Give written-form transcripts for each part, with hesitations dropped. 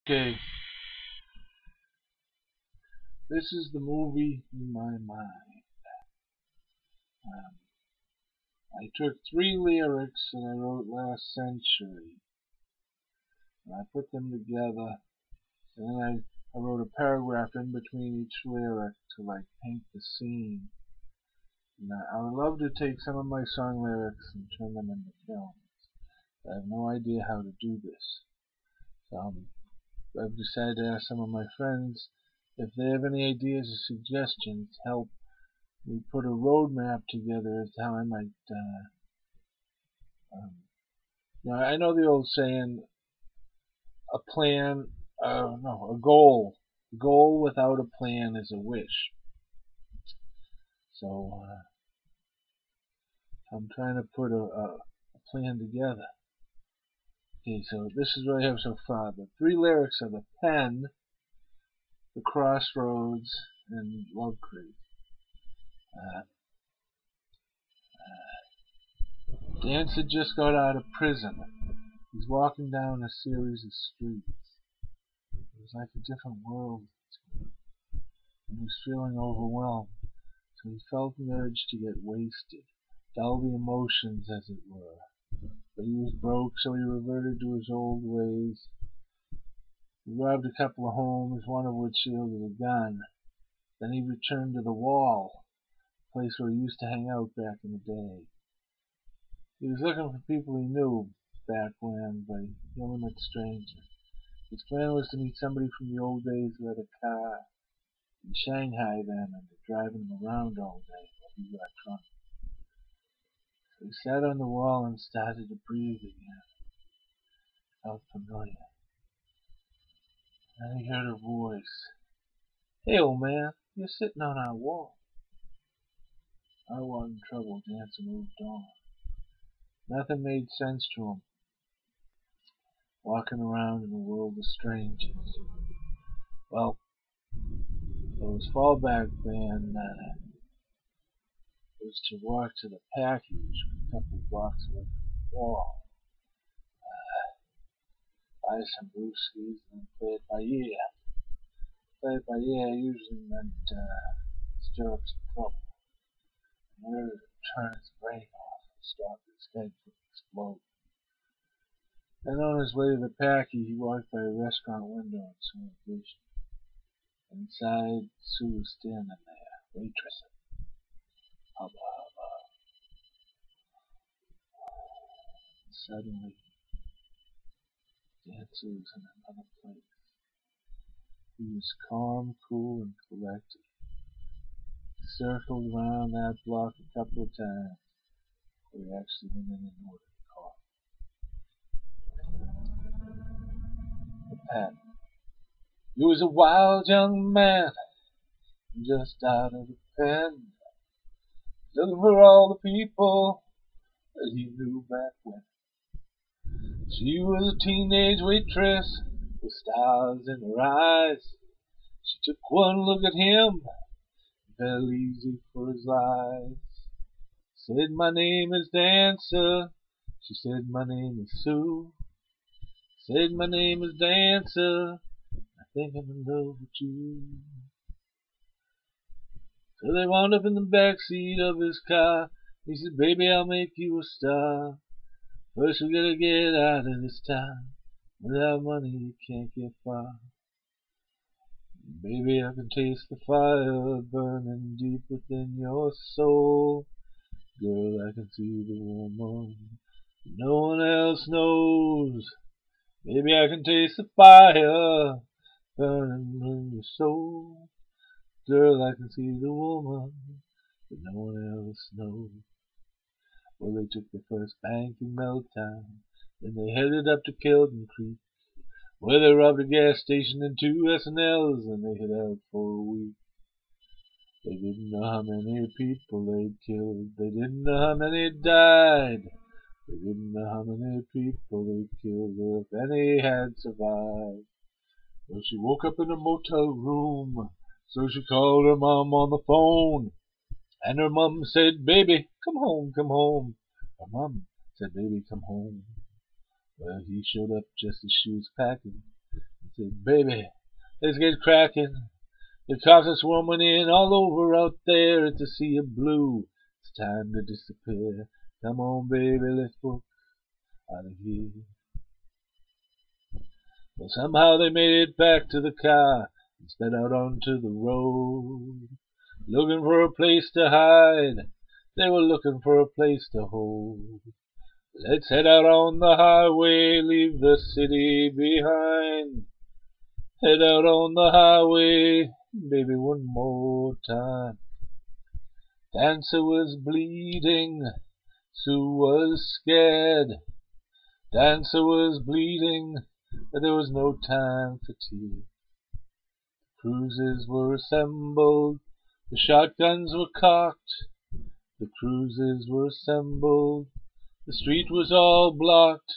Okay, this is the movie in my mind. Um, I took three lyrics that I wrote last century, and I put them together, and then I wrote a paragraph in between each lyric to like paint the scene. And I would love to take some of my song lyrics and turn them into films. I have no idea how to do this. So I've decided to ask some of my friends if they have any ideas or suggestions to help me put a roadmap together as to how I might um, I know the old saying, a plan, no, a goal. A goal without a plan is a wish. So I'm trying to put a plan together. Okay, so this is what I have so far. The three lyrics are the pen, the crossroads, and love crazy. Uh, Dance had just got out of prison. He's walking down a series of streets. It was like a different world. He was feeling overwhelmed. So he felt an urge to get wasted, dull the emotions as it were. But he was broke, so he reverted to his old ways. He robbed a couple of homes, one of which yielded a gun. Then he returned to the wall, a place where he used to hang out back in the day. He was looking for people he knew back when, but he only met strangers. His plan was to meet somebody from the old days who had a car in Shanghai then, and to drive him around all day while he got drunk. He sat on the wall and started to breathe again. Felt familiar. Then he heard a voice. "Hey, old man, you're sitting on our wall." I wasn't trouble. Dancer moved on. Nothing made sense to him, walking around in a world of strangers. Well, so his fallback plan was to walk to the package a couple of blocks away from the wall, buy some brewskis, and play it by ear. Play it by ear usually meant stir up some trouble. In order to turn his brain off and stop his head from exploding. Then on his way to the packy, he walked by a restaurant window and saw a vision. Inside, Sue was standing there, waitressing. Hubba hubba. Suddenly, Dancer was in another place. He was calm, cool, and collected. He circled around that block a couple of times before he actually went in and ordered a coffee. The pen. He was a wild young man, just out of the pen, looking for all the people that he knew back when. She was a teenage waitress with stars in her eyes. She took one look at him, fell easy for his eyes. Said, "My name is Dancer." She said, "My name is Sue." Said, "My name is Dancer. I think I'm in love with you." So they wound up in the backseat of his car. He said, "Baby, I'll make you a star. First we gotta get out of this town. Without money you can't get far. Baby, I can taste the fire burning deep within your soul. Girl, I can see the woman no one else knows. Baby, I can taste the fire burning in your soul. Girl, I can see the woman that no one else knows." Well, they took their first bank in Meltown. Then they headed up to Kelton Creek, where they robbed a gas station and two S&Ls, and they hid out for a week. They didn't know how many people they'd killed. They didn't know how many died. They didn't know how many people they'd killed, or if any had survived. Well, she woke up in a motel room, so she called her mom on the phone. And her mom said, "Baby, come home, come home." Her mom said, "Baby, come home." Well, he showed up just as she was packing. Said, baby, let's get cracking. The cops are swarming in all over out there. It's a sea of blue. It's time to disappear. Come on, baby, let's book out of here. Well, somehow they made it back to the car and sped out onto the road. Looking for a place to hide. They were looking for a place to hold. Let's head out on the highway, leave the city behind. Head out on the highway, baby, one more time. Dancer was bleeding, Sue was scared. Dancer was bleeding, but there was no time for tears. Cruisers were assembled, the shotguns were cocked. The cruisers were assembled, the street was all blocked.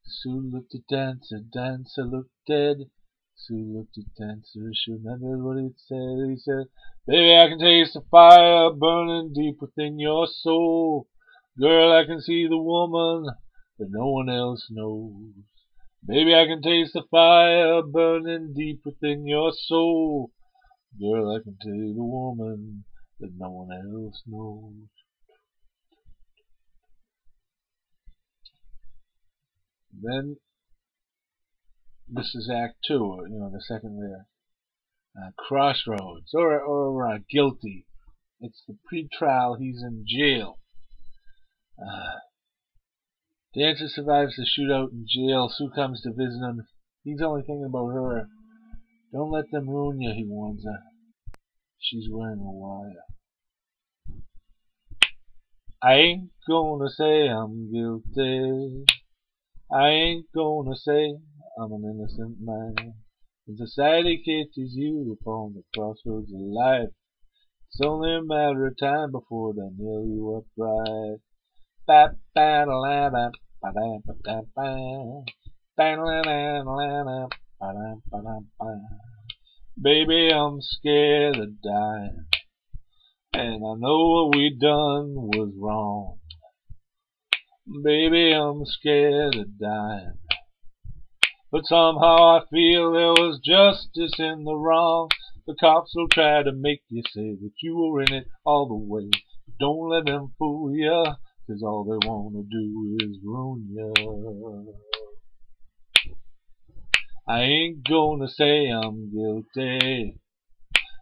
Sue looked at Dancer, Dancer looked dead. Sue looked at Dancer, she remembered what he'd said. He said, baby, I can taste the fire burning deep within your soul. Girl, I can see the woman that no one else knows. Baby, I can taste the fire burning deep within your soul. Girl, I can see the woman that no one else knows. Then, this is Act 2, the second lyric. Crossroads, or guilty. It's the pre-trial, he's in jail. Dancer survives the shootout in jail. Sue comes to visit him. He's only thinking about her. Don't let them ruin you, he warns her. She's wearing a wire. I ain't gonna say I'm guilty. I ain't gonna say I'm an innocent man. When society catches you upon the crossroads of life, it's only a matter of time before they nail you upright. Baby, I'm scared of dying, and I know what we done was wrong. Baby, I'm scared of dying, but somehow I feel there was justice in the wrong. The cops will try to make you say that you were in it all the way. Don't let them fool you, 'cause all they wanna do is ruin you. I ain't gonna say I'm guilty.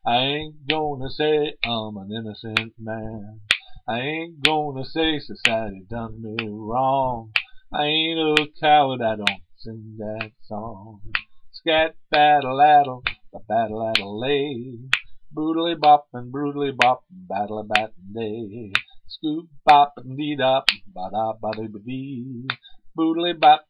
I ain't gonna say I'm an innocent man. I ain't gonna say society done me wrong. I ain't a coward, I don't sing that song. Scat battle addle, the battle addle lay. Brutally boppin', battle a battin' day. Scoop boppin' dee dop, ba da ba dee ba dee. Brutally boppin',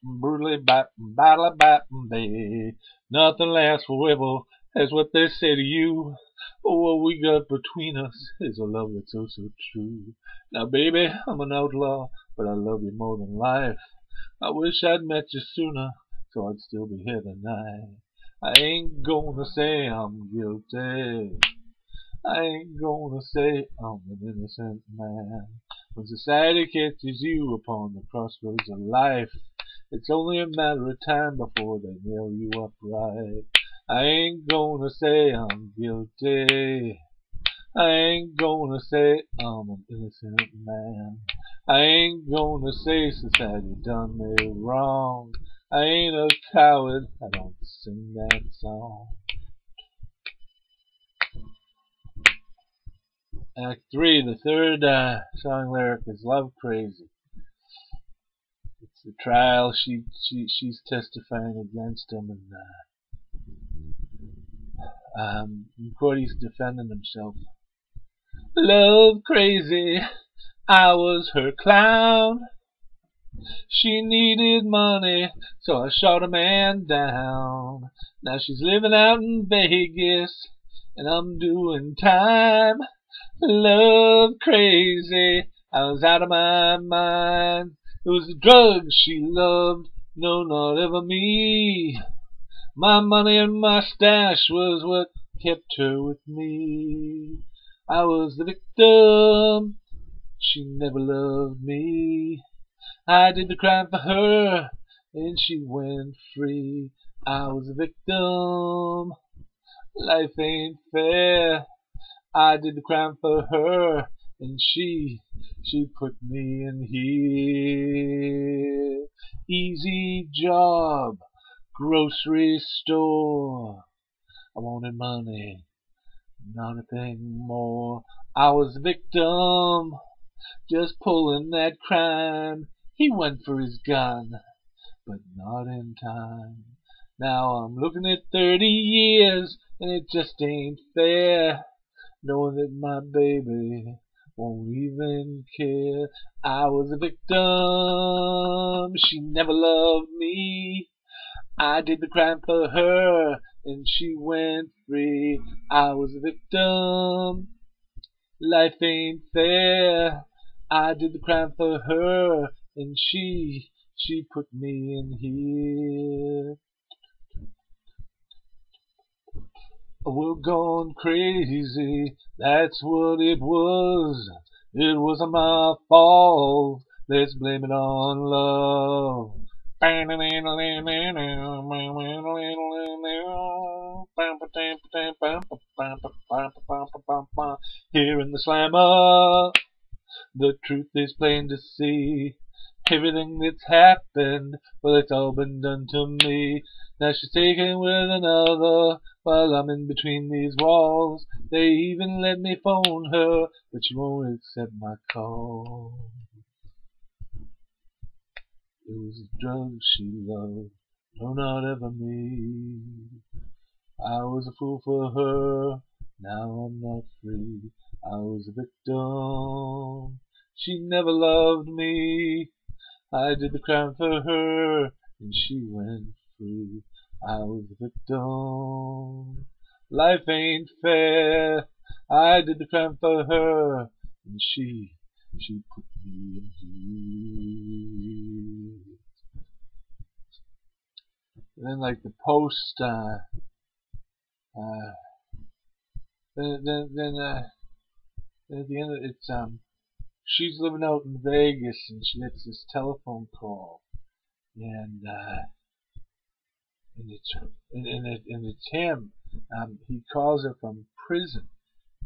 battle a battin' day. Nothing lasts forever, that's what they say to you. But what we got between us is a love that's oh so true. Now baby, I'm an outlaw, but I love you more than life. I wish I'd met you sooner, so I'd still be here tonight. I ain't gonna say I'm guilty. I ain't gonna say I'm an innocent man. When society catches you upon the crossroads of life, it's only a matter of time before they nail you upright. I ain't gonna say I'm guilty. I ain't gonna say I'm an innocent man. I ain't gonna say society done me wrong. I ain't a coward, I don't sing that song. Act 3, the third song lyric is Love Crazy. It's the trial, she's testifying against him, and Cody's defending himself. Love crazy, I was her clown. She needed money, so I shot a man down. Now she's living out in Vegas, and I'm doing time. Love crazy, I was out of my mind. It was the drugs she loved, no, not ever me. My money and my stash was what kept her with me. I was the victim, she never loved me. I did the crime for her, and she went free. I was a victim. Life ain't fair. I did the crime for her, and she put me in here. Easy job, grocery store. I wanted money, nothing more. I was a victim, just pulling that crime. He went for his gun, but not in time. Now I'm looking at 30 years, and it just ain't fair, knowing that my baby won't even care. I was a victim, she never loved me. I did the crime for her, and she went free. I was a victim, life ain't fair. I did the crime for her, and she put me in here. We're going crazy, that's what it was. It wasn't my fault, let's blame it on love. Here in the slammer, the truth is plain to see. Everything that's happened, well, it's all been done to me. Now she's taken with another, while I'm in between these walls. They even let me phone her, but she won't accept my call. It was the drugs she loved, no, not ever me. I was a fool for her, now I'm not free. I was a victim, she never loved me. I did the crime for her, and she went free. I was a victim. Life ain't fair. I did the crime for her, and she put me in here. And then like the post, uh, then at the end of it, it's she's living out in Vegas, and she gets this telephone call, and it's him. He calls her from prison,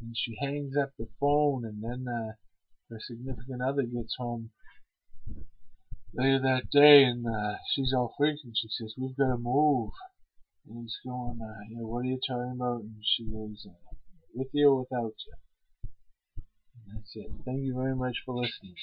and she hangs up the phone, and then her significant other gets home later that day, and she's all freaked, and she says, "We've got to move." And he's going, "What are you talking about?" And she goes, "With you or without you?" And that's it. Thank you very much for listening.